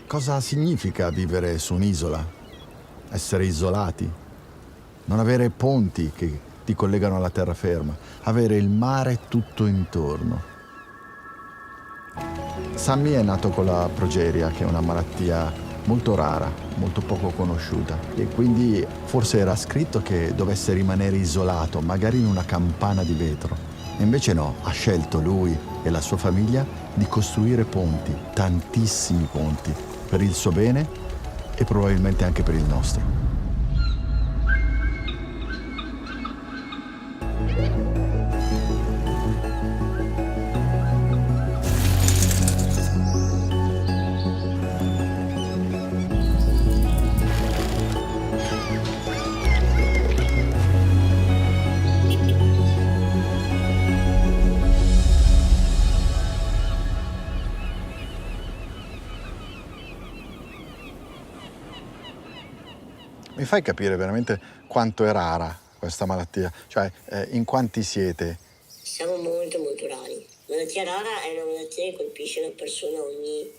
Cosa significa vivere su un'isola? Essere isolati? Non avere ponti che ti collegano alla terraferma, avere il mare tutto intorno. Sammy è nato con la progeria, che è una malattia molto rara, molto poco conosciuta, e quindi forse era scritto che dovesse rimanere isolato, magari in una campana di vetro. E invece no, ha scelto lui e la sua famiglia di costruire ponti, tantissimi ponti, per il suo bene e probabilmente anche per il nostro. Mi fai capire veramente quanto è rara questa malattia? Cioè, in quanti siete? Siamo molto molto rari. La malattia rara è una malattia che colpisce una persona ogni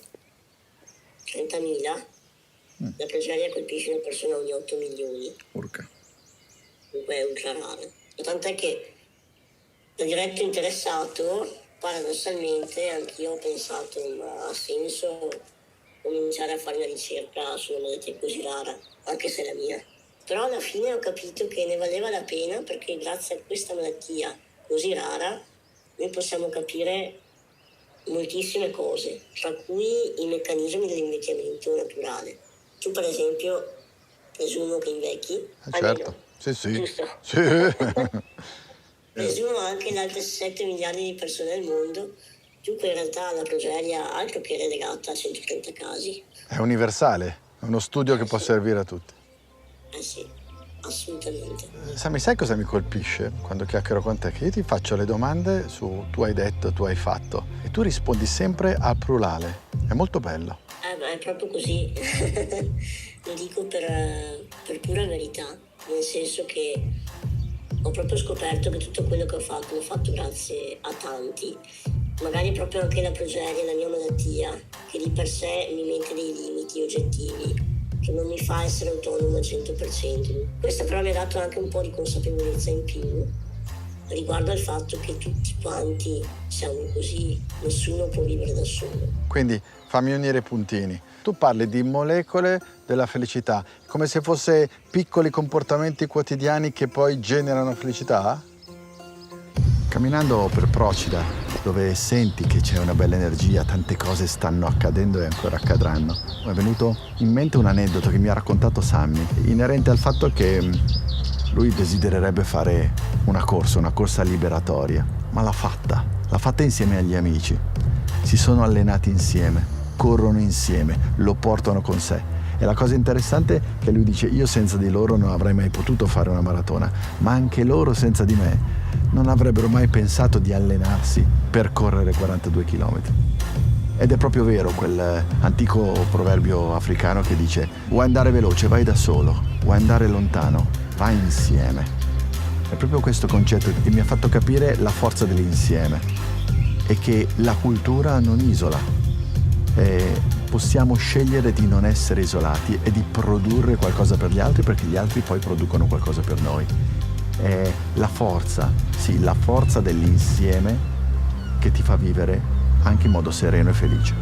30.000. La progeria colpisce una persona ogni 8 milioni. Urca. Dunque è ultra rara. Tant'è che da diretto interessato, paradossalmente, anch'io ho pensato, ma ha senso cominciare a fare una ricerca su una malattia così rara, anche se è la mia. Però alla fine ho capito che ne valeva la pena, perché grazie a questa malattia così rara noi possiamo capire moltissime cose, tra cui i meccanismi dell'invecchiamento naturale. Tu per esempio, presumo che invecchi. Certo, sì, sì. Giusto? Sì. Presumo anche le altre 7 miliardi di persone al mondo. Dunque in realtà la progeria altro che relegata a 130 casi. È universale, è uno studio che può servire a tutti. Sì, assolutamente. Sammy, sai cosa mi colpisce quando chiacchiero con te? Che io ti faccio le domande su tu hai detto, tu hai fatto, e tu rispondi sempre al plurale. È molto bello. È proprio così. Lo dico per pura verità, nel senso che ho proprio scoperto che tutto quello che ho fatto l'ho fatto grazie a tanti. Magari proprio anche la progeria, la mia malattia, che di per sé mi mette dei limiti oggettivi, che non mi fa essere autonomo al 100%. Questo però mi ha dato anche un po' di consapevolezza in più riguardo al fatto che tutti quanti siamo così, nessuno può vivere da solo. Quindi fammi unire i puntini. Tu parli di molecole della felicità, come se fosse piccoli comportamenti quotidiani che poi generano felicità? Camminando per Procida, dove senti che c'è una bella energia, tante cose stanno accadendo e ancora accadranno, mi è venuto in mente un aneddoto che mi ha raccontato Sammy, inerente al fatto che lui desidererebbe fare una corsa liberatoria, ma l'ha fatta insieme agli amici. Si sono allenati insieme, corrono insieme, lo portano con sé. E la cosa interessante è che lui dice: io senza di loro non avrei mai potuto fare una maratona, ma anche loro senza di me non avrebbero mai pensato di allenarsi per correre 42 km. Ed è proprio vero quel antico proverbio africano che dice: vuoi andare veloce, vai da solo, vuoi andare lontano, vai insieme. È proprio questo concetto che mi ha fatto capire la forza dell'insieme e che la cultura non isola. Possiamo scegliere di non essere isolati e di produrre qualcosa per gli altri, perché gli altri poi producono qualcosa per noi. È la forza, sì, la forza dell'insieme che ti fa vivere anche in modo sereno e felice.